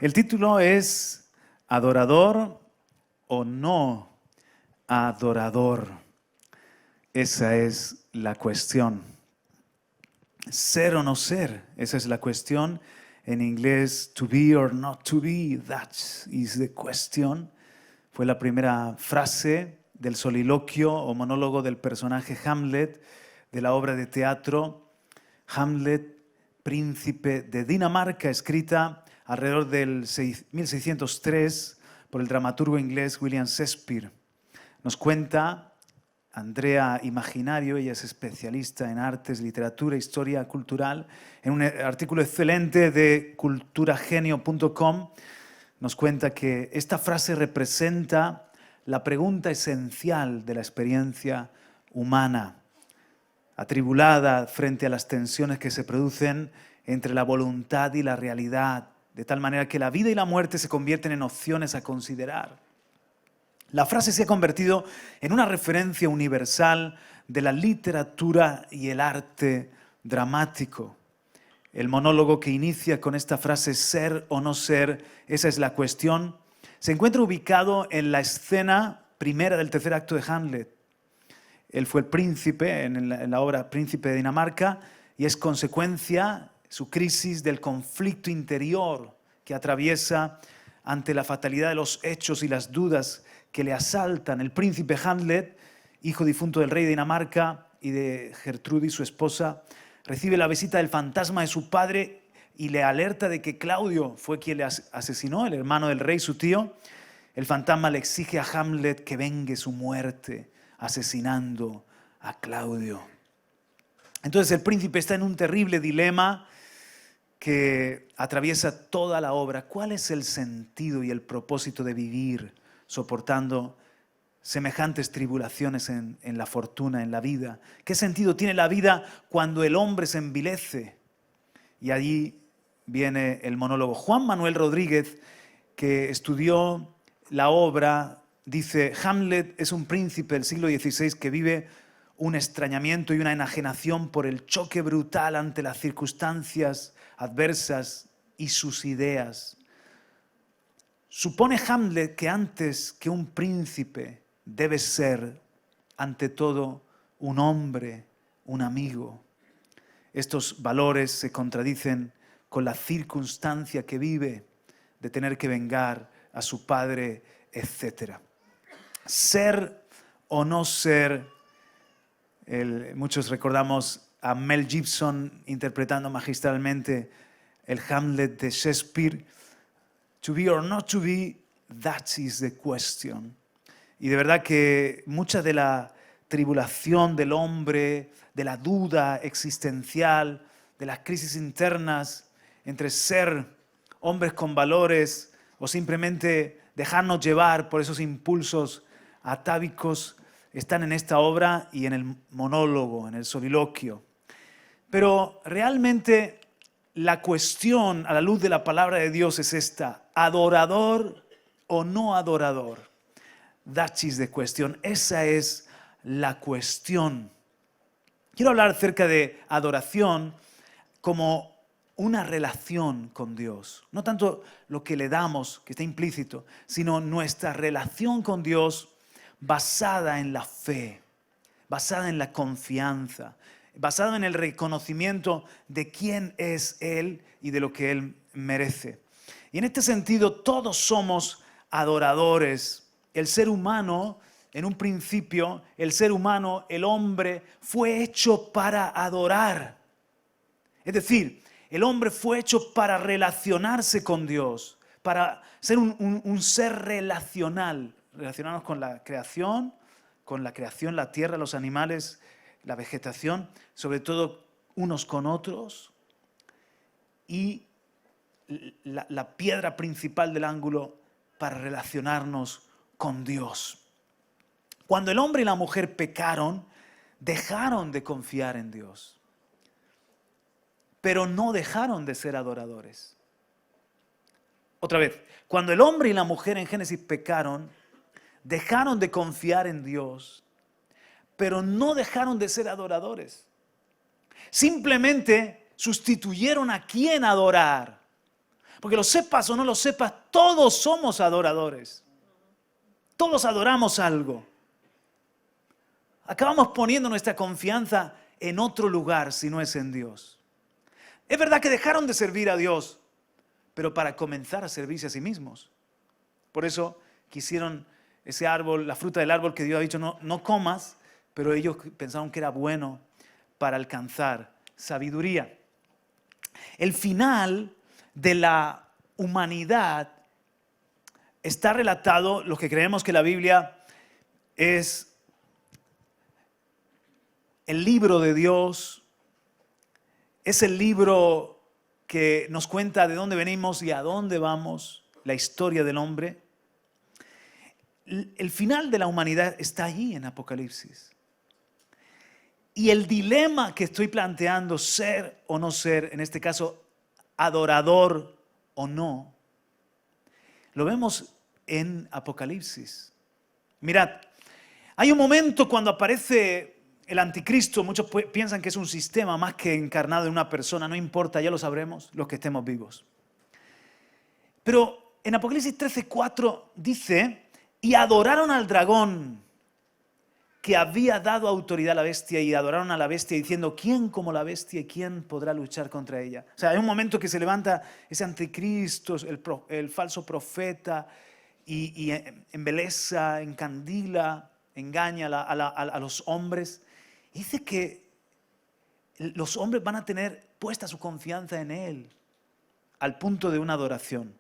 El título es ¿Adorador o no adorador? Esa es la cuestión. Ser o no ser, esa es la cuestión. En inglés, to be or not to be, that is the question. Fue la primera frase del soliloquio o monólogo del personaje Hamlet de la obra de teatro Hamlet, príncipe de Dinamarca, escrita alrededor del 1603 por el dramaturgo inglés William Shakespeare. Nos cuenta Andrea Imaginario, ella es especialista en artes, literatura, historia cultural, en un artículo excelente de culturagenio.com, nos cuenta que esta frase representa la pregunta esencial de la experiencia humana, atribulada frente a las tensiones que se producen entre la voluntad y la realidad, de tal manera que la vida y la muerte se convierten en opciones a considerar. La frase se ha convertido en una referencia universal de la literatura y el arte dramático. El monólogo que inicia con esta frase, ser o no ser, esa es la cuestión, se encuentra ubicado en la escena primera del tercer acto de Hamlet. Él fue el príncipe en la obra Príncipe de Dinamarca y es consecuencia, su crisis, del conflicto interior que atraviesa ante la fatalidad de los hechos y las dudas que le asaltan. El príncipe Hamlet, hijo difunto del rey de Dinamarca y de Gertrudis, su esposa, recibe la visita del fantasma de su padre y le alerta de que Claudio fue quien le asesinó, el hermano del rey, su tío. El fantasma le exige a Hamlet que vengue su muerte, asesinando a Claudio. Entonces el príncipe está en un terrible dilema que atraviesa toda la obra. ¿Cuál es el sentido y el propósito de vivir soportando semejantes tribulaciones en la fortuna, en la vida? ¿Qué sentido tiene la vida cuando el hombre se envilece? Y allí viene el monólogo. Juan Manuel Rodríguez, que estudió la obra, dice: Hamlet es un príncipe del siglo XVI que vive un extrañamiento y una enajenación por el choque brutal ante las circunstancias adversas y sus ideas. Supone Hamlet que antes que un príncipe debe ser, ante todo, un hombre, un amigo. Estos valores se contradicen con la circunstancia que vive de tener que vengar a su padre, etc. Ser o no ser, muchos recordamos a Mel Gibson interpretando magistralmente el Hamlet de Shakespeare. To be or not to be, that is the question. Y de verdad que mucha de la tribulación del hombre, de la duda existencial, de las crisis internas entre ser hombres con valores o simplemente dejarnos llevar por esos impulsos atávicos, están en esta obra y en el monólogo, en el soliloquio. Pero realmente la cuestión a la luz de la palabra de Dios es esta: ¿adorador o no adorador? That is the question. Esa es la cuestión. Quiero hablar acerca de adoración como una relación con Dios. No tanto lo que le damos, que está implícito, sino nuestra relación con Dios basada en la fe, basada en la confianza, basada en el reconocimiento de quién es Él y de lo que Él merece. Y en este sentido, todos somos adoradores. El ser humano, en un principio, el ser humano, el hombre, fue hecho para adorar. Es decir, el hombre fue hecho para relacionarse con Dios, para ser un ser relacional, relacionarnos con la creación, la tierra, los animales, la vegetación, sobre todo unos con otros. Y la piedra principal del ángulo para relacionarnos con Dios. Cuando el hombre y la mujer pecaron, dejaron de confiar en Dios, pero no dejaron de ser adoradores. Otra vez, cuando el hombre y la mujer en Génesis pecaron, dejaron de confiar en Dios, pero no dejaron de ser adoradores. Simplemente sustituyeron a quién adorar. Porque lo sepas o no lo sepas, todos somos adoradores. Todos adoramos algo. Acabamos poniendo nuestra confianza en otro lugar si no es en Dios. Es verdad que dejaron de servir a Dios, pero para comenzar a servirse a sí mismos. Por eso quisieron ese árbol, la fruta del árbol que Dios ha dicho, no comas, pero ellos pensaron que era bueno para alcanzar sabiduría. El final de la humanidad está relatado, los que creemos que la Biblia es el libro de Dios, es el libro que nos cuenta de dónde venimos y a dónde vamos, la historia del hombre. El final de la humanidad está allí en Apocalipsis. Y el dilema que estoy planteando, ser o no ser, en este caso, adorador o no, lo vemos en Apocalipsis. Mirad, hay un momento cuando aparece el anticristo, muchos piensan que es un sistema más que encarnado en una persona, no importa, ya lo sabremos los que estemos vivos. Pero en Apocalipsis 13:4 dice, y adoraron al dragón que había dado autoridad a la bestia, y adoraron a la bestia diciendo, ¿quién como la bestia y quién podrá luchar contra ella? O sea, hay un momento que se levanta ese anticristo, el falso profeta, y embeleza, encandila, engaña a los hombres. Y dice que los hombres van a tener puesta su confianza en él, al punto de una adoración.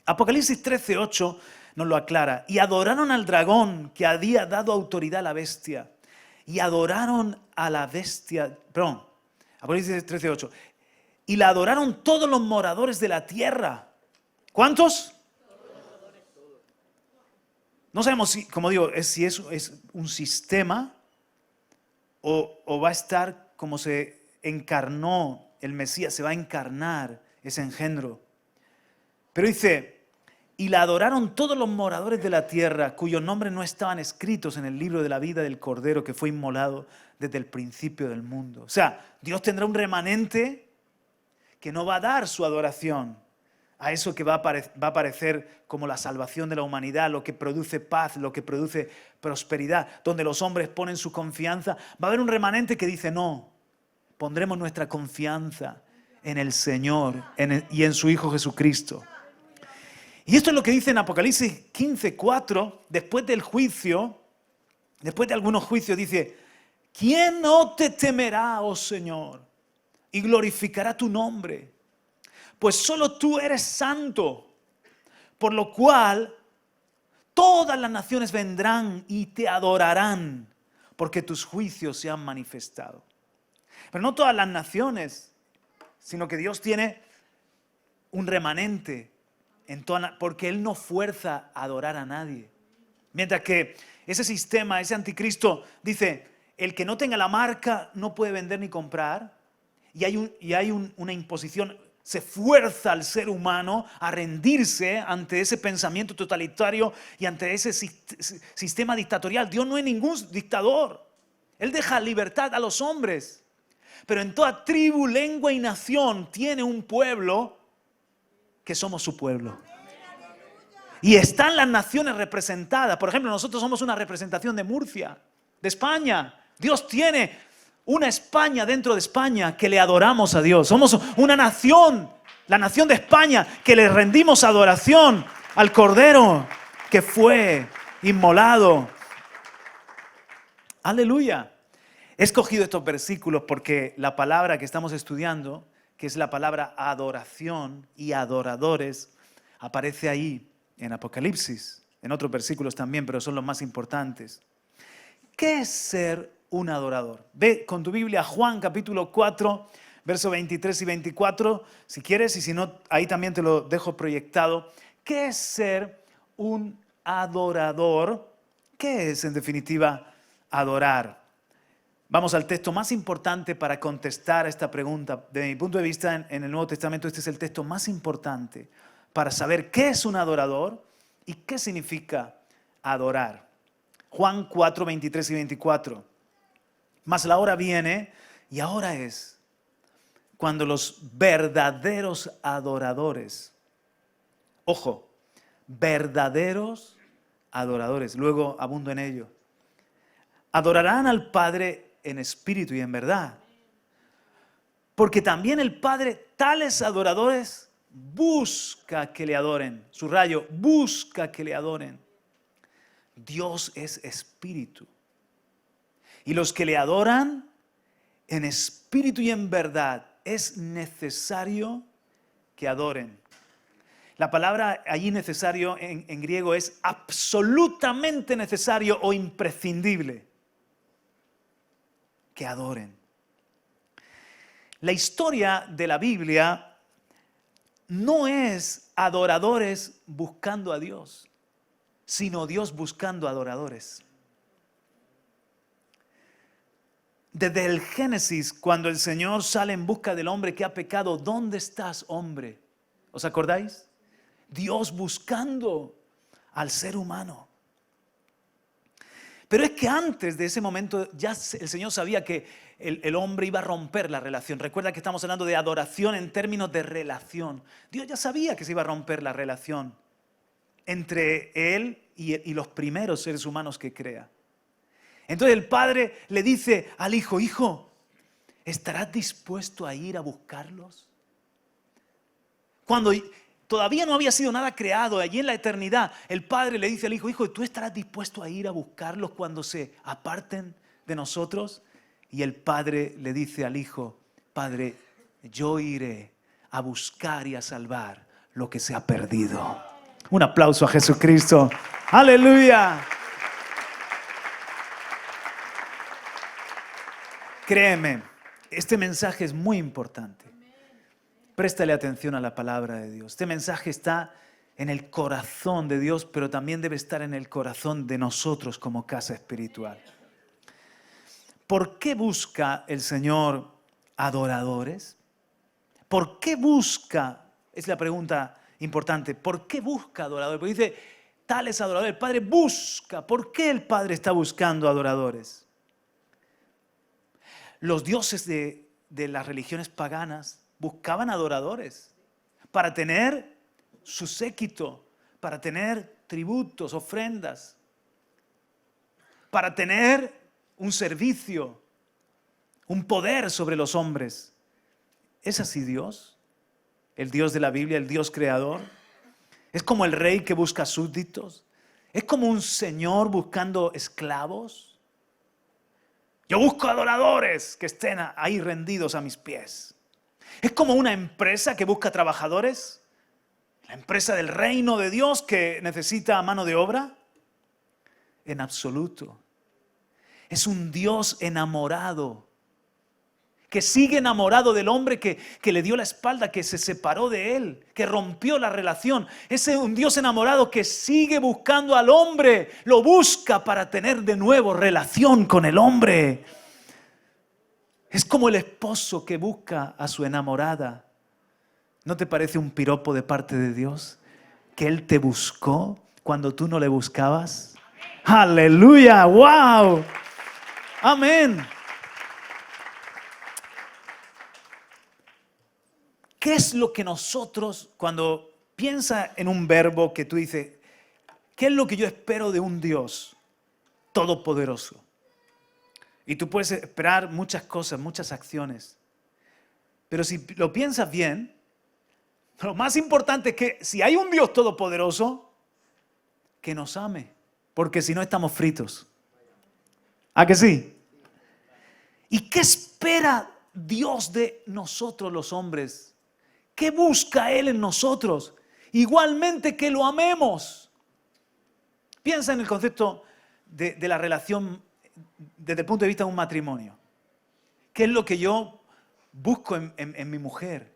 Apocalipsis 13:8 nos lo aclara. Y adoraron al dragón que había dado autoridad a la bestia. Y adoraron a la bestia. Perdón, Apocalipsis 13:8. Y la adoraron todos los moradores de la tierra. ¿Cuántos? No sabemos si, como digo, si es un sistema o va a estar como se encarnó el Mesías, se va a encarnar ese engendro. Pero dice, y la adoraron todos los moradores de la tierra, cuyos nombres no estaban escritos en el libro de la vida del Cordero que fue inmolado desde el principio del mundo. O sea, Dios tendrá un remanente que no va a dar su adoración a eso que va a parecer como la salvación de la humanidad, lo que produce paz, lo que produce prosperidad, donde los hombres ponen su confianza. Va a haber un remanente que dice, no, pondremos nuestra confianza en el Señor y en su Hijo Jesucristo. Y esto es lo que dice en Apocalipsis 15:4, después del juicio, después de algunos juicios, dice, ¿quién no te temerá, oh Señor, y glorificará tu nombre? Pues solo tú eres santo, por lo cual todas las naciones vendrán y te adorarán, porque tus juicios se han manifestado. Pero no todas las naciones, sino que Dios tiene un remanente, porque Él no fuerza a adorar a nadie. Mientras que ese sistema, ese anticristo, dice, el que no tenga la marca no puede vender ni comprar, y hay una imposición, se fuerza al ser humano a rendirse ante ese pensamiento totalitario y ante ese sistema dictatorial. Dios no es ningún dictador. Él deja libertad a los hombres. Pero en toda tribu, lengua y nación tiene un pueblo que somos su pueblo. Y están las naciones representadas. Por ejemplo, nosotros somos una representación de Murcia, de España. Dios tiene una España dentro de España que le adoramos a Dios. Somos una nación, la nación de España, que le rendimos adoración al Cordero que fue inmolado. Aleluya. He escogido estos versículos porque la palabra que estamos estudiando, que es la palabra adoración y adoradores, aparece ahí en Apocalipsis, en otros versículos también, pero son los más importantes. ¿Qué es ser un adorador? Ve con tu Biblia Juan capítulo 4, versos 23 y 24, si quieres, y si no, ahí también te lo dejo proyectado. ¿Qué es ser un adorador? ¿Qué es, en definitiva, adorar? Vamos al texto más importante para contestar a esta pregunta. Desde mi punto de vista, en el Nuevo Testamento, este es el texto más importante para saber qué es un adorador y qué significa adorar. Juan 4, 23 y 24. Mas la hora viene, y ahora es, cuando los verdaderos adoradores, ojo, verdaderos adoradores, luego abundo en ello, adorarán al Padre en espíritu y en verdad. Porque también el Padre, tales adoradores, busca que le adoren. Subrayo, busca que le adoren. Dios es espíritu. Y los que le adoran en espíritu y en verdad, es necesario que adoren. La palabra allí necesario en griego es absolutamente necesario o imprescindible. Que adoren. La historia de la Biblia no es adoradores buscando a Dios, sino Dios buscando adoradores. Desde el Génesis, cuando el Señor sale en busca del hombre que ha pecado, ¿dónde estás, hombre? ¿Os acordáis? Dios buscando al ser humano. Pero es que antes de ese momento ya el Señor sabía que el hombre iba a romper la relación. Recuerda que estamos hablando de adoración en términos de relación. Dios ya sabía que se iba a romper la relación entre Él y los primeros seres humanos que crea. Entonces el Padre le dice al Hijo, hijo, ¿estarás dispuesto a ir a buscarlos? Cuando todavía no había sido nada creado, allí en la eternidad, el Padre le dice al Hijo, hijo, ¿tú estarás dispuesto a ir a buscarlos cuando se aparten de nosotros? Y el Padre le dice al Hijo, Padre, yo iré a buscar y a salvar lo que se ha perdido. Un aplauso a Jesucristo. ¡Aleluya! Créeme, este mensaje es muy importante. Préstale atención a la palabra de Dios. Este mensaje está en el corazón de Dios, pero también debe estar en el corazón de nosotros como casa espiritual. ¿Por qué busca el Señor adoradores? ¿Por qué busca? Es la pregunta importante. ¿Por qué busca adoradores? Porque dice, tales adoradores. El Padre busca. ¿Por qué el Padre está buscando adoradores? Los dioses de las religiones paganas buscaban adoradores para tener su séquito, para tener tributos, ofrendas, para tener un servicio, un poder sobre los hombres. ¿Es así Dios? El Dios de la Biblia, el Dios creador. Es como el rey que busca súbditos. Es como un señor buscando esclavos. Yo busco adoradores que estén ahí rendidos a mis pies. Es como una empresa que busca trabajadores. La empresa del reino de Dios que necesita mano de obra. En absoluto. Es un Dios enamorado. Que sigue enamorado del hombre que le dio la espalda, que se separó de él, que rompió la relación. Es un Dios enamorado que sigue buscando al hombre, lo busca para tener de nuevo relación con el hombre. Es como el esposo que busca a su enamorada. ¿No te parece un piropo de parte de Dios? Que Él te buscó cuando tú no le buscabas. ¡Aleluya! ¡Wow! ¡Amén! ¿Qué es lo que nosotros, cuando piensa en un verbo que tú dices, qué es lo que yo espero de un Dios todopoderoso? Y tú puedes esperar muchas cosas, muchas acciones. Pero si lo piensas bien, lo más importante es que si hay un Dios todopoderoso, que nos ame. Porque si no estamos fritos. ¿A que sí? ¿Y qué espera Dios de nosotros los hombres? ¿Qué busca Él en nosotros? Igualmente que lo amemos. Piensa en el concepto de la relación desde el punto de vista de un matrimonio. ¿Qué es lo que yo busco en mi mujer?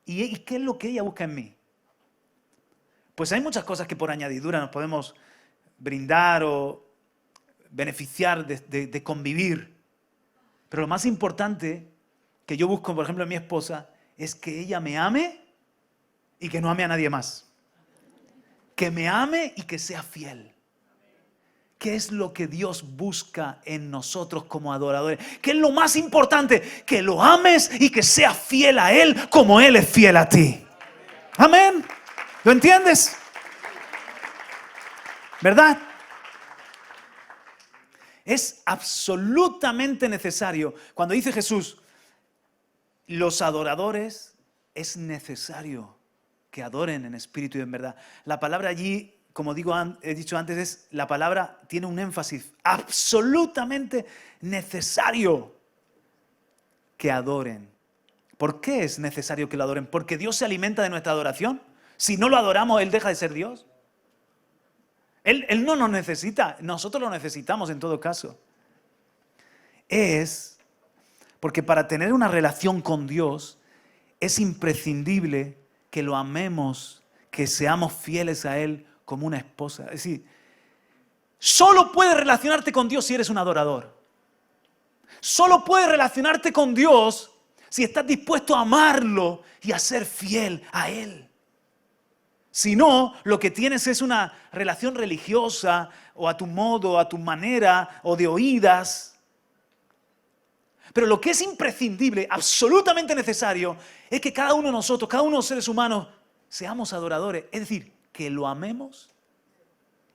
¿Y qué es lo que ella busca en mí? Pues hay muchas cosas que por añadidura nos podemos brindar o beneficiar de convivir. Pero lo más importante que yo busco, por ejemplo, en mi esposa, es que ella me ame y que no ame a nadie más. Que me ame y que sea fiel. ¿Qué es lo que Dios busca en nosotros como adoradores? ¿Qué es lo más importante? Que lo ames y que seas fiel a Él como Él es fiel a ti. Amén. ¿Lo entiendes? ¿Verdad? Es absolutamente necesario. Cuando dice Jesús, los adoradores, es necesario que adoren en espíritu y en verdad. La palabra allí, como he dicho antes, la palabra tiene un énfasis absolutamente necesario que adoren. ¿Por qué es necesario que lo adoren? Porque Dios se alimenta de nuestra adoración. Si no lo adoramos, Él deja de ser Dios. Él no nos necesita, nosotros lo necesitamos en todo caso. Es porque para tener una relación con Dios es imprescindible que lo amemos, que seamos fieles a Él como una esposa. Es decir, solo puedes relacionarte con Dios si eres un adorador. Solo puedes relacionarte con Dios si estás dispuesto a amarlo y a ser fiel a Él. Si no, lo que tienes es una relación religiosa o a tu modo, a tu manera o de oídas. Pero lo que es imprescindible, absolutamente necesario, es que cada uno de nosotros, cada uno de los seres humanos, seamos adoradores. Es decir, que lo amemos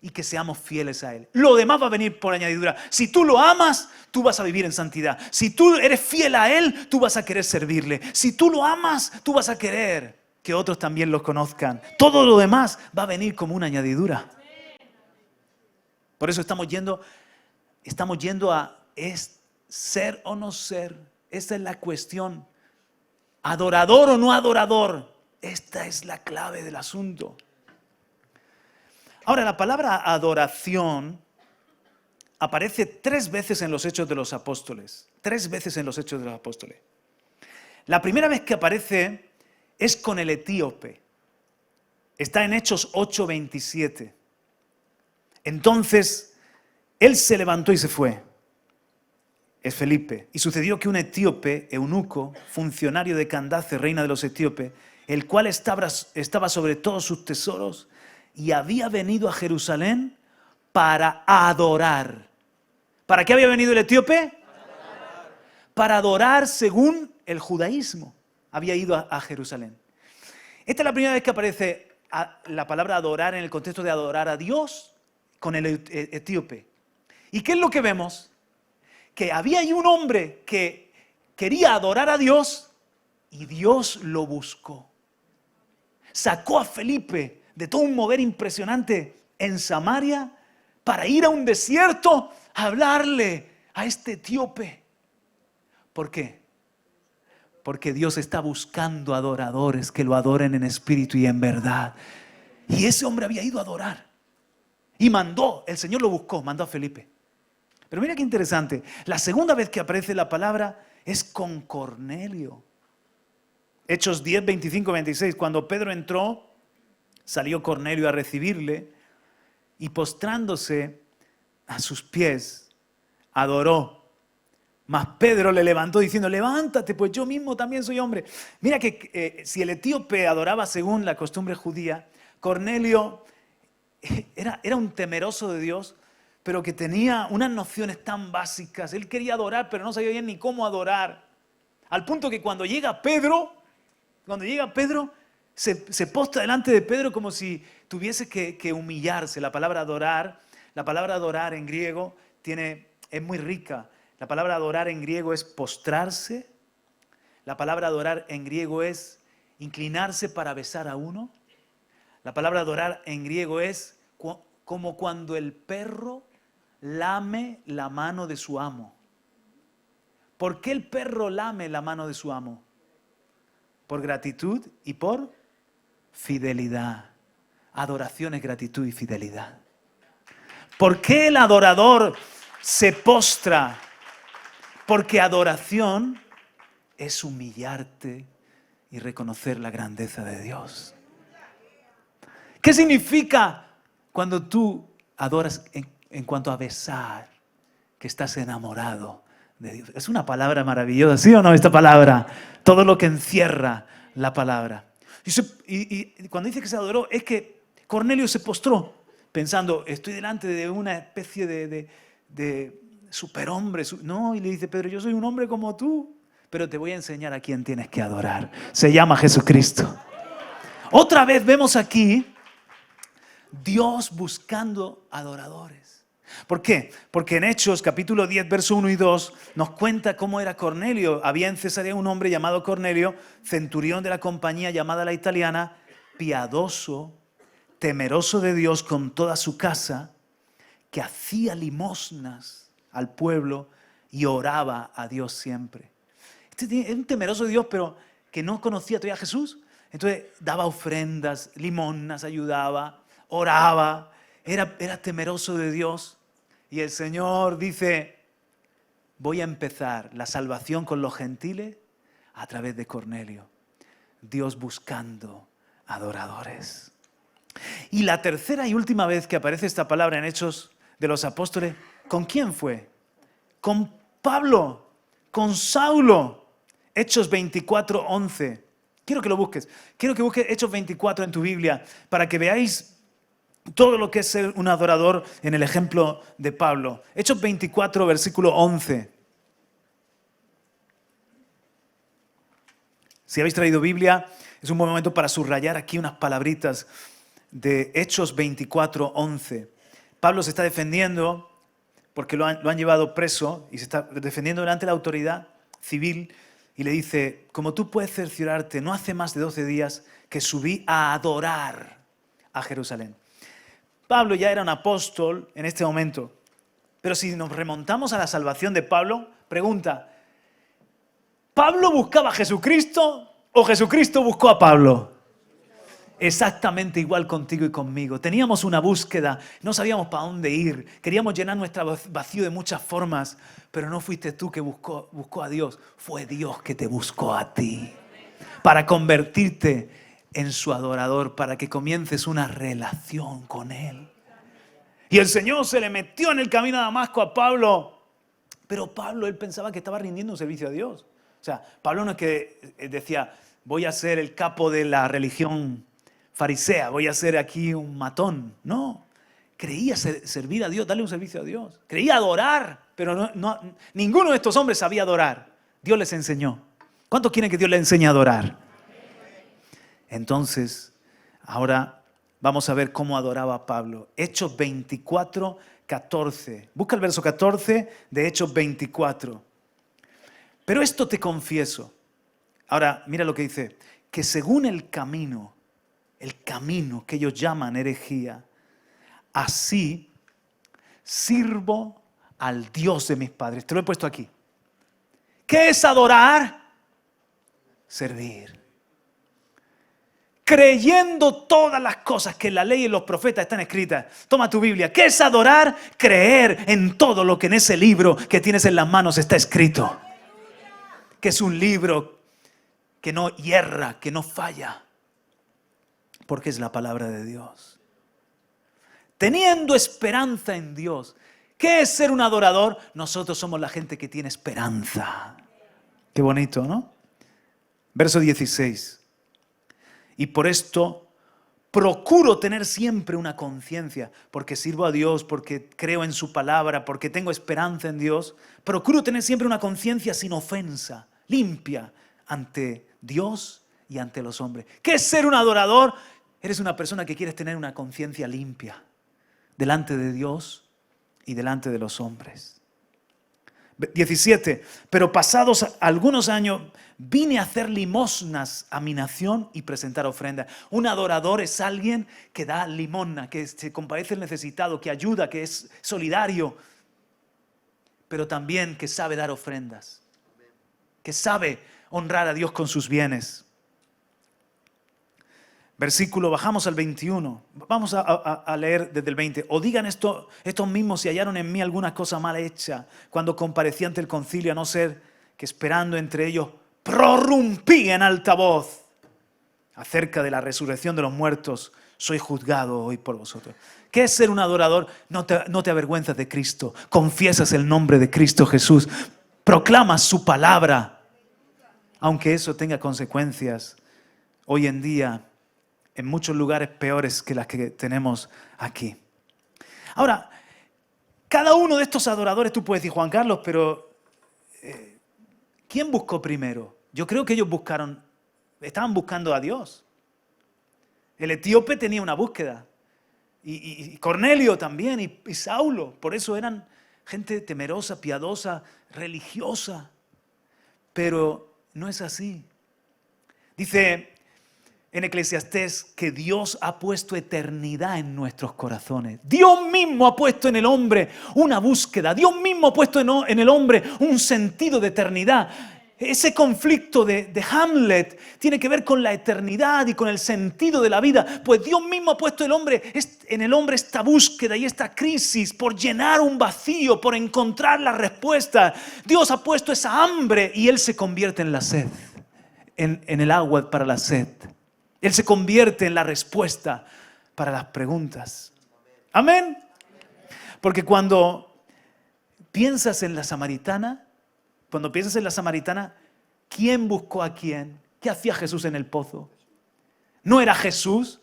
y que seamos fieles a Él. Lo demás va a venir por añadidura. Si tú lo amas, tú vas a vivir en santidad. Si tú eres fiel a Él, tú vas a querer servirle. Si tú lo amas, tú vas a querer que otros también los conozcan. Todo lo demás va a venir como una añadidura. Por eso estamos yendo a ser o no ser. Esta es la cuestión. Adorador o no adorador. Esta es la clave del asunto. Ahora, la palabra adoración aparece 3 veces en los Hechos de los Apóstoles. 3 veces en los Hechos de los Apóstoles. La primera vez que aparece es con el etíope. Está en Hechos 8:27. Entonces, él se levantó y se fue. Es Felipe. Y sucedió que un etíope, eunuco, funcionario de Candace, reina de los etíopes, el cual estaba sobre todos sus tesoros y había venido a Jerusalén para adorar. ¿Para qué había venido el etíope? Para adorar según el judaísmo. Había ido a Jerusalén. Esta es la primera vez que aparece la palabra adorar en el contexto de adorar a Dios con el etíope. ¿Y qué es lo que vemos? Que había ahí un hombre que quería adorar a Dios y Dios lo buscó. Sacó a Felipe de todo un mover impresionante en Samaria para ir a un desierto a hablarle a este etíope. ¿Por qué? Porque Dios está buscando adoradores que lo adoren en espíritu y en verdad. Y ese hombre había ido a adorar. Y el Señor lo buscó, mandó a Felipe. Pero mira qué interesante. La segunda vez que aparece la palabra es con Cornelio. Hechos 10, 25, 26. Cuando Pedro entró, salió Cornelio a recibirle y postrándose a sus pies, adoró. Mas Pedro le levantó diciendo, levántate, pues yo mismo también soy hombre. Mira que si el etíope adoraba según la costumbre judía, Cornelio era un temeroso de Dios, pero que tenía unas nociones tan básicas. Él quería adorar, pero no sabía bien ni cómo adorar. Al punto que cuando llega Pedro, se postra delante de Pedro como si tuviese que humillarse. La palabra adorar en griego es muy rica. La palabra adorar en griego es postrarse. La palabra adorar en griego es inclinarse para besar a uno. La palabra adorar en griego es como cuando el perro lame la mano de su amo. ¿Por qué el perro lame la mano de su amo? Por gratitud y por fidelidad. Adoración es gratitud y fidelidad. ¿Por qué el adorador se postra? Porque adoración es humillarte y reconocer la grandeza de Dios. ¿Qué significa cuando tú adoras en cuanto a besar? Que estás enamorado de Dios. Es una palabra maravillosa, ¿sí o no? Esta palabra, todo lo que encierra la palabra. Y cuando dice que se adoró, es que Cornelio se postró. pensando, estoy delante de una especie de superhombre. No, y le dice, Pedro, yo soy un hombre como tú, pero te voy a enseñar a quién tienes que adorar. Se llama Jesucristo. Otra vez vemos aquí Dios buscando adoradores. ¿Por qué? Porque en Hechos capítulo 10, verso 1 y 2 nos cuenta cómo era Cornelio. Había en Cesarea un hombre llamado Cornelio, centurión de la compañía llamada La Italiana, piadoso, temeroso de Dios con toda su casa, que hacía limosnas al pueblo y oraba a Dios siempre. Este era un temeroso de Dios, pero que no conocía todavía a Jesús. Entonces daba ofrendas, limosnas, ayudaba, oraba, era temeroso de Dios. Y el Señor dice, voy a empezar la salvación con los gentiles a través de Cornelio. Dios buscando adoradores. Y la tercera y última vez que aparece esta palabra en Hechos de los Apóstoles, ¿con quién fue? Con Pablo, con Saulo. Hechos 24, 11. Quiero que lo busques. Quiero que busques Hechos 24 en tu Biblia para que veáis todo lo que es ser un adorador en el ejemplo de Pablo. Hechos 24, versículo 11. Si habéis traído Biblia, es un buen momento para subrayar aquí unas palabritas de Hechos 24, 11. Pablo se está defendiendo porque lo han llevado preso y se está defendiendo delante de la autoridad civil y le dice, como tú puedes cerciorarte, no hace más de 12 días que subí a adorar a Jerusalén. Pablo ya era un apóstol en este momento, pero si nos remontamos a la salvación de Pablo, pregunta, ¿Pablo buscaba a Jesucristo o Jesucristo buscó a Pablo? Exactamente igual contigo y conmigo. Teníamos una búsqueda, no sabíamos para dónde ir, queríamos llenar nuestro vacío de muchas formas, pero no fuiste tú que buscó a Dios, fue Dios que te buscó a ti para convertirte en su adorador, para que comiences una relación con Él. Y el Señor se le metió en el camino a Damasco a Pablo, pero Pablo, él pensaba que estaba rindiendo un servicio a Dios. O sea, Pablo no es que decía, voy a ser el capo de la religión farisea, voy a ser aquí un matón. No, creía servir a Dios, darle un servicio a Dios. Creía adorar, pero ninguno de estos hombres sabía adorar. Dios les enseñó. ¿Cuántos quieren que Dios les enseñe a adorar? Entonces, ahora vamos a ver cómo adoraba Pablo. Hechos 24, 14. Busca el verso 14 de Hechos 24. Pero esto te confieso. Ahora, mira lo que dice. Que según el camino que ellos llaman herejía, así sirvo al Dios de mis padres. Te lo he puesto aquí. ¿Qué es adorar? Servir. Creyendo todas las cosas que en la ley y los profetas están escritas. Toma tu Biblia. ¿Qué es adorar? Creer en todo lo que en ese libro que tienes en las manos está escrito. Que es un libro que no hierra, que no falla. Porque es la palabra de Dios. Teniendo esperanza en Dios. ¿Qué es ser un adorador? Nosotros somos la gente que tiene esperanza. Qué bonito, ¿no? Verso 16. Y por esto procuro tener siempre una conciencia, porque sirvo a Dios, porque creo en su palabra, porque tengo esperanza en Dios. Procuro tener siempre una conciencia sin ofensa, limpia, ante Dios y ante los hombres. ¿Qué es ser un adorador? Eres una persona que quieres tener una conciencia limpia delante de Dios y delante de los hombres. 17. Pero pasados algunos años vine a hacer limosnas a mi nación y presentar ofrendas. Un adorador es alguien que da limosna, que se compadece al necesitado, que ayuda, que es solidario, pero también que sabe dar ofrendas, que sabe honrar a Dios con sus bienes. Versículo, bajamos al 21. Vamos a leer desde el 20. O digan estos mismos si hallaron en mí alguna cosa mal hecha cuando comparecí ante el concilio, a no ser que esperando entre ellos prorrumpí en alta voz acerca de la resurrección de los muertos. Soy juzgado hoy por vosotros. ¿Qué es ser un adorador? No te avergüenzas de Cristo. Confiesas el nombre de Cristo Jesús. Proclamas su palabra. Aunque eso tenga consecuencias hoy en día en muchos lugares peores que las que tenemos aquí. Ahora, cada uno de estos adoradores, tú puedes decir, Juan Carlos, pero ¿quién buscó primero? Yo creo que ellos estaban buscando a Dios. El etíope tenía una búsqueda. Y Cornelio también, y Saulo. Por eso eran gente temerosa, piadosa, religiosa. Pero no es así. Dice en Eclesiastés que Dios ha puesto eternidad en nuestros corazones. Dios mismo ha puesto en el hombre una búsqueda. Dios mismo ha puesto en el hombre un sentido de eternidad. Ese conflicto de Hamlet tiene que ver con la eternidad y con el sentido de la vida. Pues Dios mismo ha puesto en el hombre esta búsqueda y esta crisis por llenar un vacío, por encontrar la respuesta. Dios ha puesto esa hambre y Él se convierte en la sed, en el agua para la sed. Él se convierte en la respuesta para las preguntas. Amén. Porque cuando piensas en la samaritana, ¿quién buscó a quién? ¿Qué hacía Jesús en el pozo? ¿No era Jesús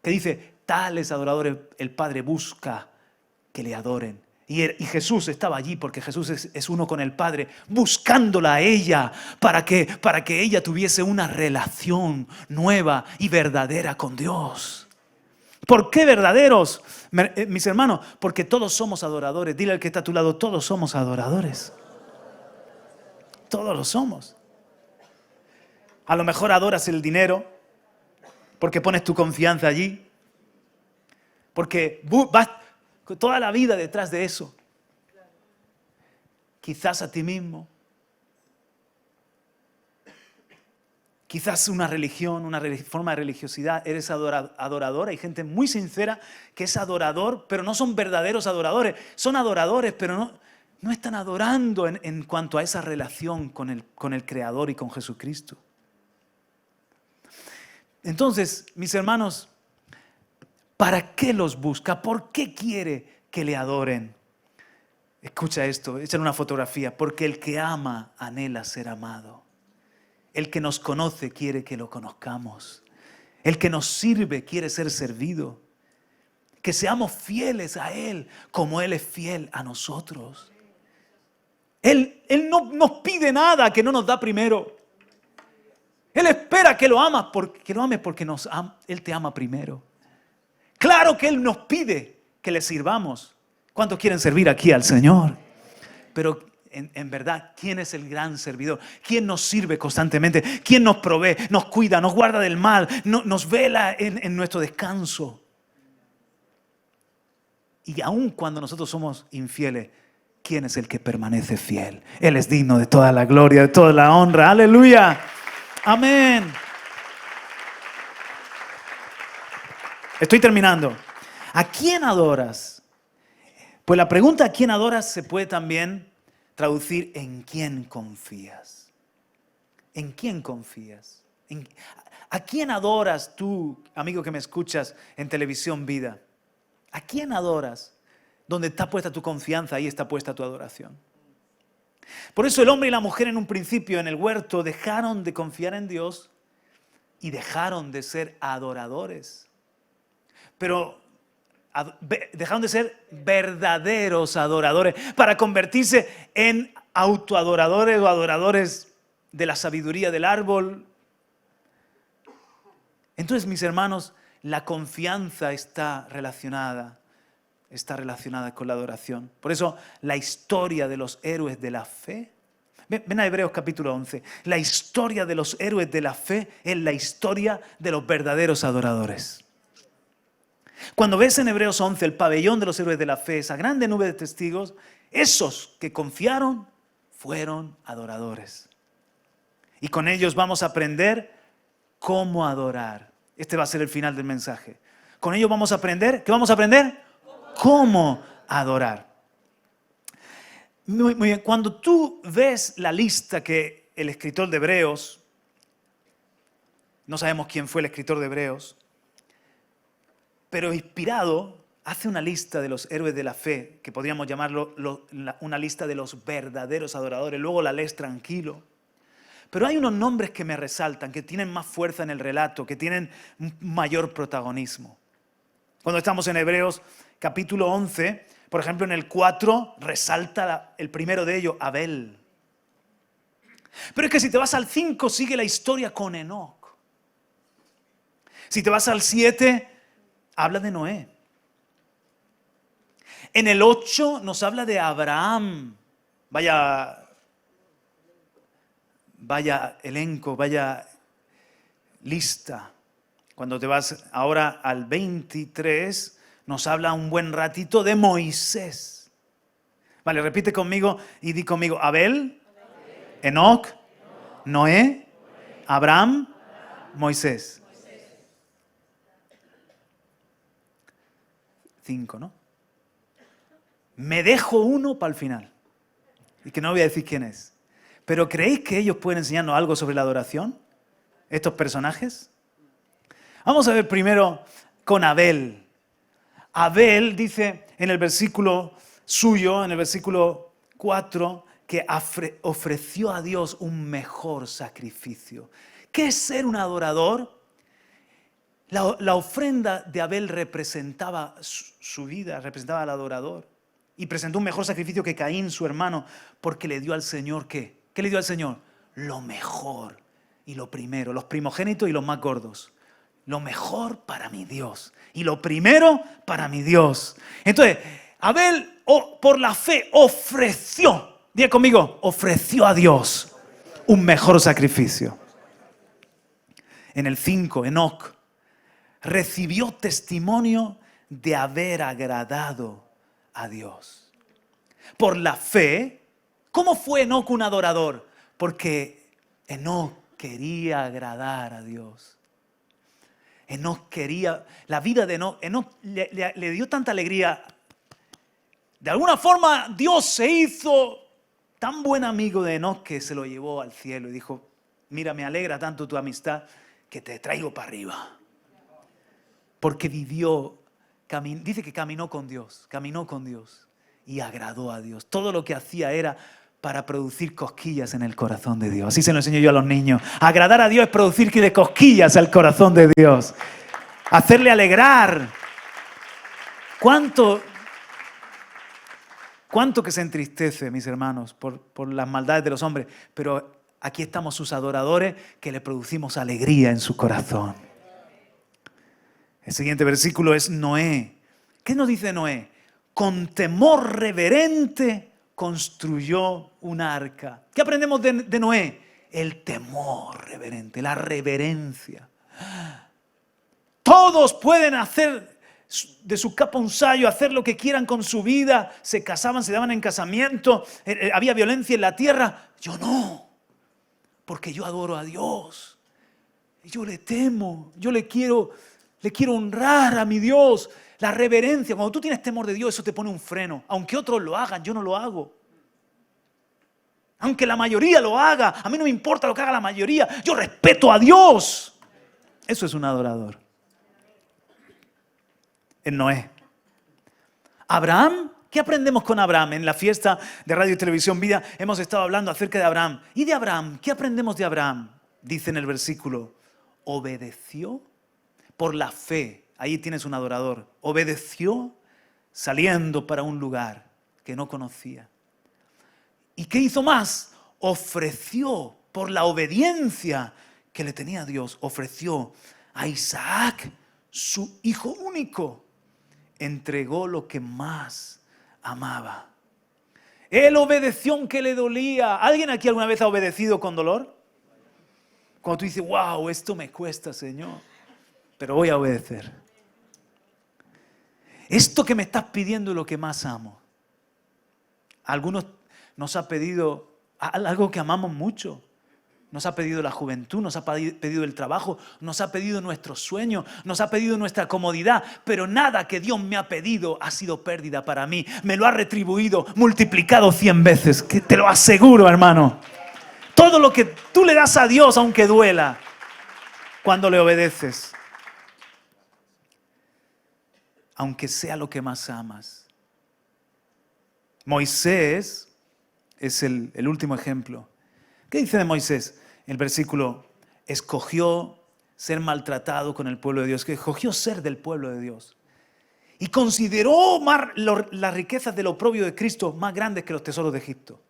que dice, tales adoradores el Padre busca que le adoren? Y Jesús estaba allí porque Jesús es uno con el Padre, buscándola a ella para que ella tuviese una relación nueva y verdadera con Dios. ¿Por qué verdaderos, mis hermanos? Porque todos somos adoradores. Dile al que está a tu lado, todos somos adoradores. Todos lo somos. A lo mejor adoras el dinero porque pones tu confianza allí. Porque vas toda la vida detrás de eso. Quizás a ti mismo. Quizás una religión, una forma de religiosidad. Eres adorador. Hay gente muy sincera que es adorador, pero no son verdaderos adoradores. Son adoradores, pero no están adorando en cuanto a esa relación con el Creador y con Jesucristo. Entonces, mis hermanos, ¿para qué los busca? ¿Por qué quiere que le adoren? Escucha esto, échale una fotografía. Porque el que ama anhela ser amado. El que nos conoce quiere que lo conozcamos. El que nos sirve quiere ser servido. Que seamos fieles a Él como Él es fiel a nosotros. Él no nos pide nada que no nos da primero. Él espera que lo ames porque Él te ama primero. Claro que Él nos pide que le sirvamos. ¿Cuántos quieren servir aquí al Señor? Pero en verdad, ¿quién es el gran servidor? ¿Quién nos sirve constantemente? ¿Quién nos provee, nos cuida, nos guarda del mal, nos vela en nuestro descanso? Y aun cuando nosotros somos infieles, ¿quién es el que permanece fiel? Él es digno de toda la gloria, de toda la honra. ¡Aleluya! ¡Amén! Estoy terminando. ¿A quién adoras? Pues la pregunta ¿a quién adoras? Se puede también traducir ¿en quién confías? ¿En quién confías? ¿A quién adoras tú, amigo que me escuchas en Televisión Vida? ¿A quién adoras? Donde está puesta tu confianza, ahí está puesta tu adoración. Por eso el hombre y la mujer en un principio en el huerto dejaron de confiar en Dios y dejaron de ser adoradores. Pero dejaron de ser verdaderos adoradores para convertirse en autoadoradores o adoradores de la sabiduría del árbol. Entonces, mis hermanos, la confianza está relacionada con la adoración. Por eso la historia de los héroes de la fe, ven a Hebreos capítulo 11, la historia de los héroes de la fe es la historia de los verdaderos adoradores. Cuando ves en Hebreos 11 el pabellón de los héroes de la fe, esa grande nube de testigos, esos que confiaron fueron adoradores. Y con ellos vamos a aprender cómo adorar. Este va a ser el final del mensaje. Con ellos vamos a aprender, ¿qué vamos a aprender? ¿Cómo adorar? Muy bien, cuando tú ves la lista que el escritor de Hebreos, no sabemos quién fue el escritor de Hebreos, pero inspirado, hace una lista de los héroes de la fe, que podríamos llamarlo una lista de los verdaderos adoradores, luego la lees tranquilo. Pero hay unos nombres que me resaltan, que tienen más fuerza en el relato, que tienen mayor protagonismo. Cuando estamos en Hebreos, capítulo 11, por ejemplo, en el 4 resalta el primero de ellos, Abel. Pero es que si te vas al 5, sigue la historia con Enoc. Si te vas al 7, habla de Noé. En el 8 nos habla de Abraham. Vaya elenco, vaya lista. Cuando te vas ahora al 23, nos habla un buen ratito de Moisés. Vale, repite conmigo y di conmigo. Abel, Enoc, Noé, Abraham, Moisés. 5, ¿no? Me dejo uno para el final. Y que no voy a decir quién es. Pero ¿creéis que ellos pueden enseñarnos algo sobre la adoración? Estos personajes. Vamos a ver primero con Abel. Abel dice en el versículo suyo, en el versículo 4, que ofreció a Dios un mejor sacrificio. ¿Qué es ser un adorador? La ofrenda de Abel representaba su vida, representaba al adorador. Y presentó un mejor sacrificio que Caín, su hermano, porque le dio al Señor, ¿qué? ¿Qué le dio al Señor? Lo mejor y lo primero, los primogénitos y los más gordos. Lo mejor para mi Dios y lo primero para mi Dios. Entonces, Abel, por la fe, ofreció, diga conmigo, ofreció a Dios un mejor sacrificio. En el 5, Enoc recibió testimonio de haber agradado a Dios. Por la fe, ¿cómo fue Enoc un adorador? Porque Enoc quería agradar a Dios. Enoc quería, la vida de Enoc le dio tanta alegría. De alguna forma Dios se hizo tan buen amigo de Enoc que se lo llevó al cielo y dijo, mira, me alegra tanto tu amistad que te traigo para arriba. Porque vivió, dice que caminó con Dios y agradó a Dios. Todo lo que hacía era para producir cosquillas en el corazón de Dios. Así se lo enseño yo a los niños. Agradar a Dios es producir cosquillas al corazón de Dios. Hacerle alegrar. ¿Cuánto que se entristece, mis hermanos, por las maldades de los hombres? Pero aquí estamos sus adoradores que le producimos alegría en su corazón. El siguiente versículo es Noé. ¿Qué nos dice Noé? Con temor reverente construyó una arca. ¿Qué aprendemos de Noé? El temor reverente, la reverencia. Todos pueden hacer de su capa un sayo, hacer lo que quieran con su vida. Se casaban, se daban en casamiento, había violencia en la tierra. Yo no, porque yo adoro a Dios. Yo le temo, yo le quiero honrar a mi Dios. La reverencia, cuando tú tienes temor de Dios, eso te pone un freno. Aunque otros lo hagan, yo no lo hago. Aunque la mayoría lo haga, a mí no me importa lo que haga la mayoría. Yo respeto a Dios. Eso es un adorador. En Noé. Abraham, ¿qué aprendemos con Abraham? En la fiesta de Radio y Televisión Vida hemos estado hablando acerca de Abraham. ¿Y de Abraham? ¿Qué aprendemos de Abraham? Dice en el versículo, obedeció por la fe. Ahí tienes un adorador. Obedeció saliendo para un lugar que no conocía. ¿Y qué hizo más? Ofreció por la obediencia que le tenía a Dios. Ofreció a Isaac, su hijo único. Entregó lo que más amaba. Él obedeció aunque le dolía. ¿Alguien aquí alguna vez ha obedecido con dolor? Cuando tú dices, wow, esto me cuesta, Señor, pero voy a obedecer. Esto que me estás pidiendo es lo que más amo. Algunos nos ha pedido algo que amamos mucho. Nos ha pedido la juventud, nos ha pedido el trabajo, nos ha pedido nuestros sueños, nos ha pedido nuestra comodidad, pero nada que Dios me ha pedido ha sido pérdida para mí. Me lo ha retribuido, multiplicado 100 veces, que te lo aseguro, hermano. Todo lo que tú le das a Dios, aunque duela, cuando le obedeces, aunque sea lo que más amas. Moisés es el último ejemplo. ¿Qué dice de Moisés? El versículo, escogió ser maltratado con el pueblo de Dios, que escogió ser del pueblo de Dios. Y consideró las riquezas del oprobio de Cristo más grandes que los tesoros de Egipto.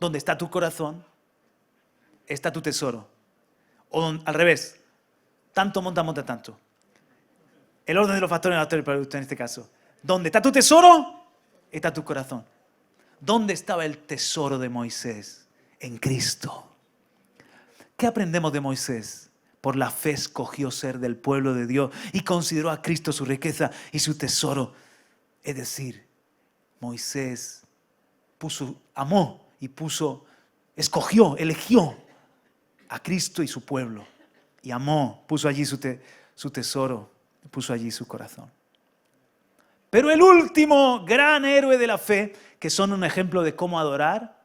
Donde está tu corazón, está tu tesoro. O al revés, tanto monta tanto. El orden de los factores para usted en este caso. Donde está tu tesoro, está tu corazón. ¿Dónde estaba el tesoro de Moisés? En Cristo. ¿Qué aprendemos de Moisés? Por la fe escogió ser del pueblo de Dios y consideró a Cristo su riqueza y su tesoro. Es decir, Moisés amó y escogió, eligió a Cristo y su pueblo. Y amó, puso allí su tesoro, puso allí su corazón. Pero el último gran héroe de la fe, que son un ejemplo de cómo adorar.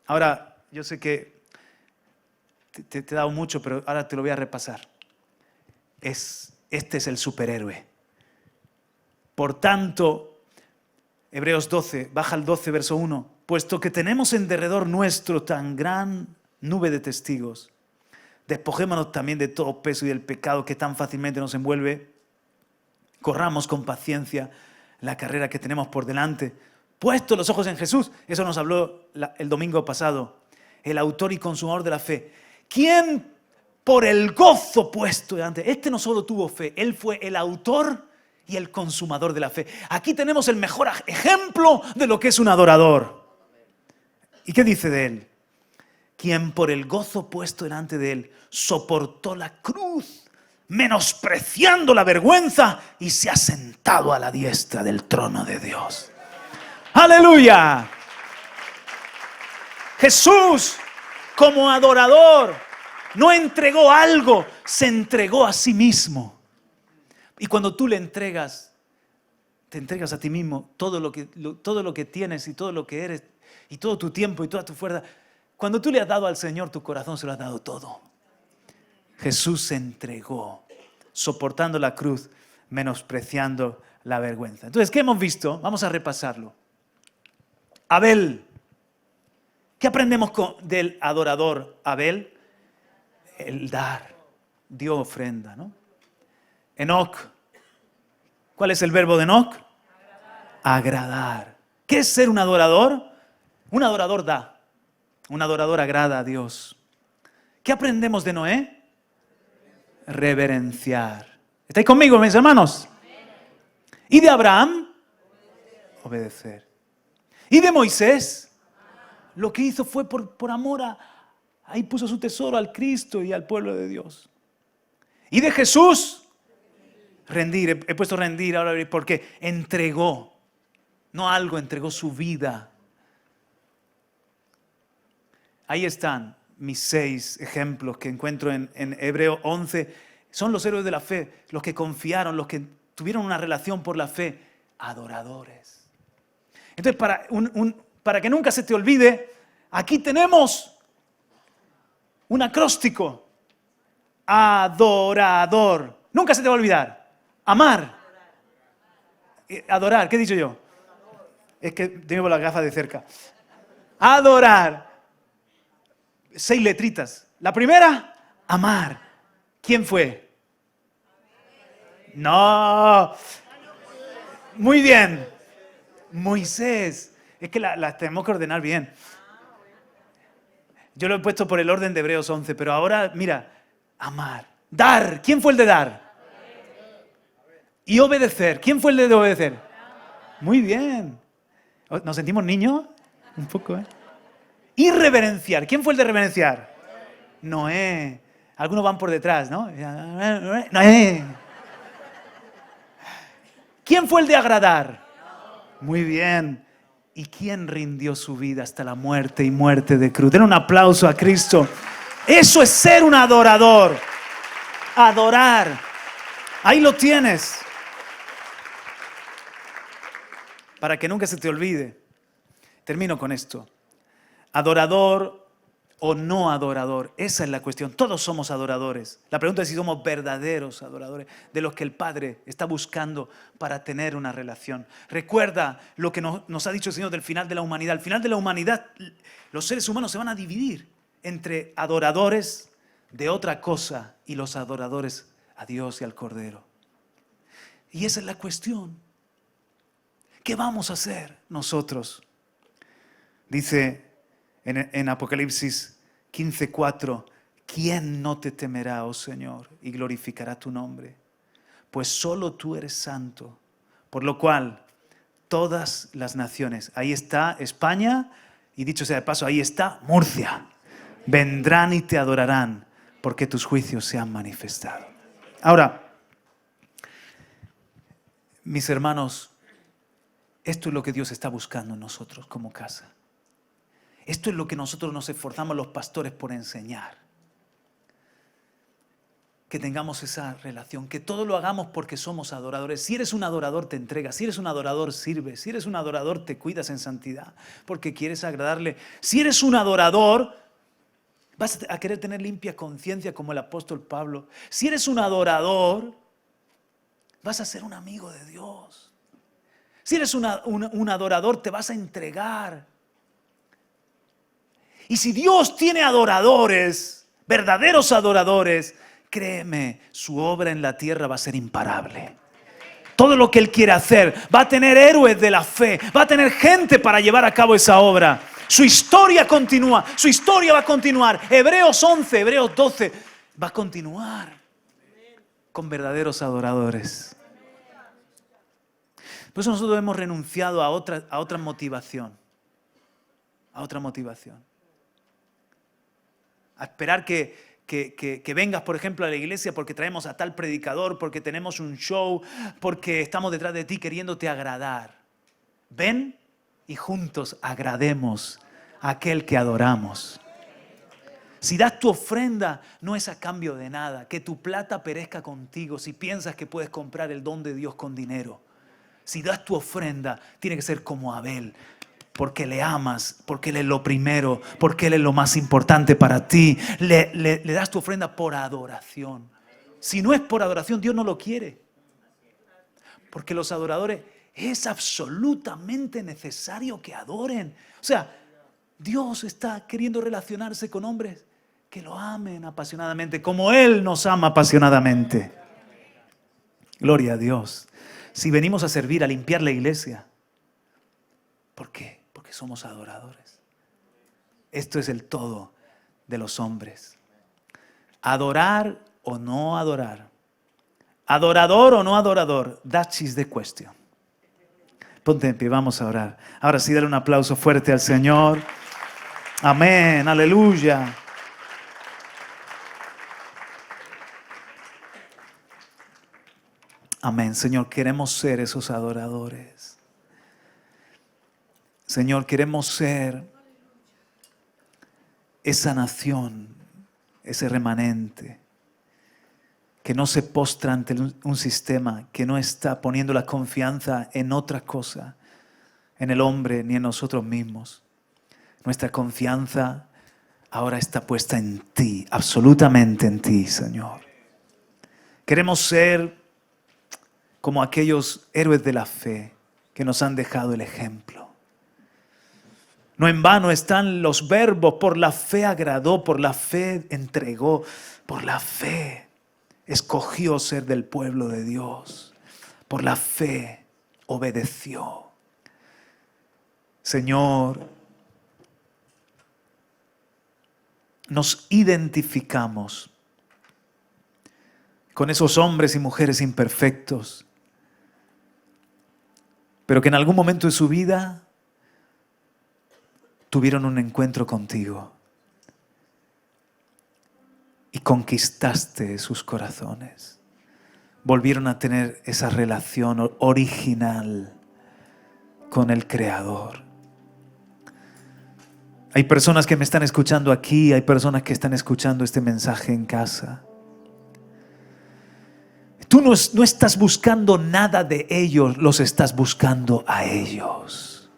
Ahora, yo sé que te he dado mucho, pero ahora te lo voy a repasar. Este es el superhéroe. Por tanto, Hebreos 12, baja al 12, verso 1. Puesto que tenemos en derredor nuestro tan gran nube de testigos, despojémonos también de todo peso y del pecado que tan fácilmente nos envuelve. Corramos con paciencia la carrera que tenemos por delante. Puestos los ojos en Jesús. Eso nos habló el domingo pasado. El autor y consumador de la fe. ¿Quién por el gozo puesto delante? Este no solo tuvo fe, él fue el autor y el consumador de la fe. Aquí tenemos el mejor ejemplo de lo que es un adorador. ¿Y qué dice de él? Quien por el gozo puesto delante de él soportó la cruz, menospreciando la vergüenza, y se ha sentado a la diestra del trono de Dios. ¡Aleluya! Jesús, como adorador, no entregó algo, se entregó a sí mismo. Y cuando tú te entregas a ti mismo todo lo que tienes y todo lo que eres, y todo tu tiempo y toda tu fuerza, cuando tú le has dado al Señor tu corazón, se lo has dado todo. Jesús se entregó, soportando la cruz, menospreciando la vergüenza. Entonces, ¿qué hemos visto? Vamos a repasarlo. Abel. ¿Qué aprendemos del adorador Abel? El dar. Dio ofrenda, ¿no? Enoc. ¿Cuál es el verbo de Enoc? Agradar. ¿Qué es ser un adorador? Un adorador da. Un adorador agrada a Dios. ¿Qué aprendemos de Noé? Reverenciar. ¿Estáis conmigo, mis hermanos? ¿Y de Abraham? Obedecer. ¿Y de Moisés? Lo que hizo fue por amor ahí puso su tesoro al Cristo y al pueblo de Dios. ¿Y de Jesús? Rendir. He puesto rendir ahora porque entregó. No algo, entregó su vida. Ahí están mis 6 ejemplos que encuentro en Hebreo 11. Son los héroes de la fe, los que confiaron, los que tuvieron una relación por la fe. Adoradores. Entonces, para que nunca se te olvide, aquí tenemos un acróstico. Adorador. Nunca se te va a olvidar. Amar. Adorar. ¿Qué he dicho yo? Es que tengo las gafas de cerca. Adorar. 6 letritas. La primera, amar. ¿Quién fue? No. Muy bien. Moisés. Es que las tenemos que ordenar bien. Yo lo he puesto por el orden de Hebreos 11, pero ahora, mira, amar. Dar. ¿Quién fue el de dar? Y obedecer. ¿Quién fue el de obedecer? Muy bien. ¿Nos sentimos niños? Un poco, ¿eh? Y reverenciar. ¿Quién fue el de reverenciar? Noé. Algunos van por detrás, ¿no? Noé. ¿Quién fue el de agradar? Muy bien. ¿Y quién rindió su vida hasta la muerte y muerte de cruz? Den un aplauso a Cristo. Eso es ser un adorador. Adorar. Ahí lo tienes. Para que nunca se te olvide. Termino con esto. Adorador o no adorador. Esa es la cuestión. Todos somos adoradores. La pregunta es si somos verdaderos adoradores, de los que el Padre está buscando para tener una relación. Recuerda lo que nos ha dicho el Señor del final de la humanidad. Al final de la humanidad, los seres humanos se van a dividir entre adoradores de otra cosa y los adoradores a Dios y al Cordero. Y esa es la cuestión. ¿Qué vamos a hacer nosotros? Dice en Apocalipsis 15:4, ¿quién no te temerá, oh Señor, y glorificará tu nombre? Pues solo tú eres santo, por lo cual todas las naciones, ahí está España, y dicho sea de paso, ahí está Murcia, vendrán y te adorarán, porque tus juicios se han manifestado. Ahora, mis hermanos, esto es lo que Dios está buscando en nosotros como casa. Esto es lo que nosotros nos esforzamos los pastores por enseñar. Que tengamos esa relación, que todo lo hagamos porque somos adoradores. Si eres un adorador, te entregas. Si eres un adorador, sirves. Si eres un adorador, te cuidas en santidad porque quieres agradarle. Si eres un adorador, vas a querer tener limpia conciencia como el apóstol Pablo. Si eres un adorador, vas a ser un amigo de Dios. Si eres un adorador, te vas a entregar. Y si Dios tiene adoradores, verdaderos adoradores, créeme, su obra en la tierra va a ser imparable. Todo lo que Él quiere hacer, va a tener héroes de la fe, va a tener gente para llevar a cabo esa obra. Su historia continúa, su historia va a continuar. Hebreos 11, Hebreos 12, va a continuar con verdaderos adoradores. Por eso nosotros hemos renunciado a otra motivación. A otra motivación. A esperar que vengas, por ejemplo, a la iglesia porque traemos a tal predicador, porque tenemos un show, porque estamos detrás de ti queriéndote agradar. Ven y juntos agrademos a aquel que adoramos. Si das tu ofrenda, no es a cambio de nada. Que tu plata perezca contigo si piensas que puedes comprar el don de Dios con dinero. Si das tu ofrenda, tiene que ser como Abel. Porque le amas, porque Él es lo primero, porque Él es lo más importante para ti. Le das tu ofrenda por adoración. Si no es por adoración, Dios no lo quiere. Porque los adoradores es absolutamente necesario que adoren. O sea, Dios está queriendo relacionarse con hombres que lo amen apasionadamente, como Él nos ama apasionadamente. Gloria a Dios. Si venimos a servir, a limpiar la iglesia, ¿por qué? Porque somos adoradores. Esto es el todo de los hombres. Adorar o no adorar. Adorador o no adorador. That is the question. Ponte en pie, vamos a orar. Ahora sí, dale un aplauso fuerte al Señor. Amén, aleluya. Amén, Señor, queremos ser esos adoradores. Señor, queremos ser esa nación, ese remanente que no se postra ante un sistema, que no está poniendo la confianza en otra cosa, en el hombre ni en nosotros mismos. Nuestra confianza ahora está puesta en ti, absolutamente en ti, Señor. Queremos ser como aquellos héroes de la fe que nos han dejado el ejemplo. No en vano están los verbos: por la fe agradó, por la fe entregó, por la fe escogió ser del pueblo de Dios, por la fe obedeció. Señor, nos identificamos con esos hombres y mujeres imperfectos, pero que en algún momento de su vida tuvieron un encuentro contigo y conquistaste sus corazones. Volvieron a tener esa relación original con el Creador. Hay personas que me están escuchando aquí, hay personas que están escuchando este mensaje en casa. Tú no estás buscando nada de ellos, los estás buscando a ellos.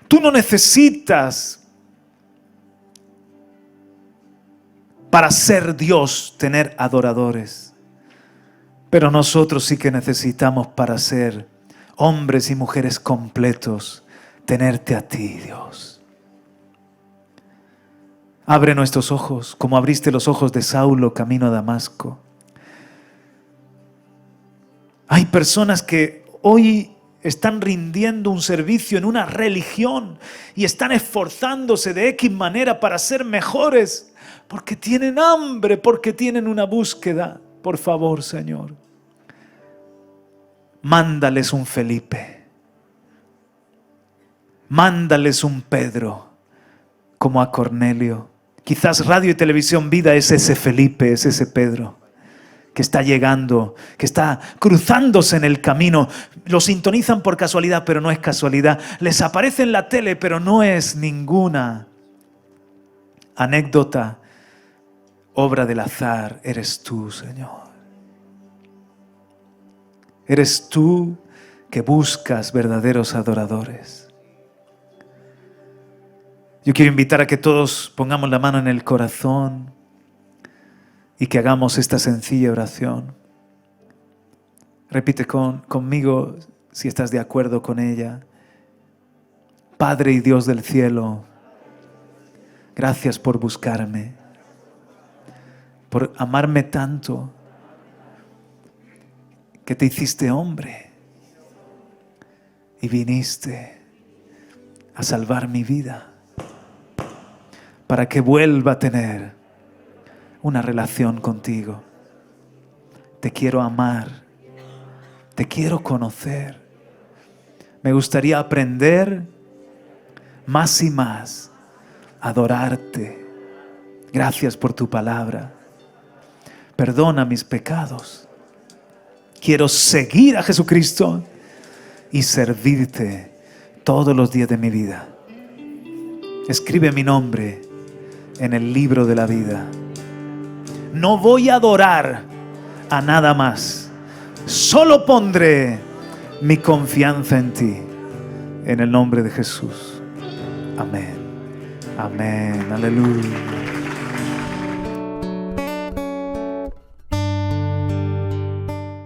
Tú no necesitas para ser Dios tener adoradores, pero nosotros sí que necesitamos para ser hombres y mujeres completos, tenerte a ti, Dios. Abre nuestros ojos como abriste los ojos de Saulo camino a Damasco. Hay personas que hoy están rindiendo un servicio en una religión y están esforzándose de X manera para ser mejores porque tienen hambre, porque tienen una búsqueda. Por favor, Señor, mándales un Felipe, mándales un Pedro como a Cornelio. Quizás Radio y Televisión Vida es ese Felipe, es ese Pedro que está llegando, que está cruzándose en el camino. Lo sintonizan por casualidad, pero no es casualidad. Les aparece en la tele, pero no es ninguna anécdota, obra del azar. Eres tú, Señor. Eres tú que buscas verdaderos adoradores. Yo quiero invitar a que todos pongamos la mano en el corazón y que hagamos esta sencilla oración. Repite conmigo si estás de acuerdo con ella. Padre y Dios del cielo, gracias por buscarme, por amarme tanto que te hiciste hombre y viniste a salvar mi vida para que vuelva a tener una relación contigo. Te quiero amar, te quiero conocer. Me gustaría aprender más y más a adorarte. Gracias por tu palabra. Perdona mis pecados. Quiero seguir a Jesucristo y servirte todos los días de mi vida. Escribe mi nombre en el libro de la vida. No voy a adorar a nada más. Solo pondré mi confianza en ti. En el nombre de Jesús. Amén. Amén. Aleluya.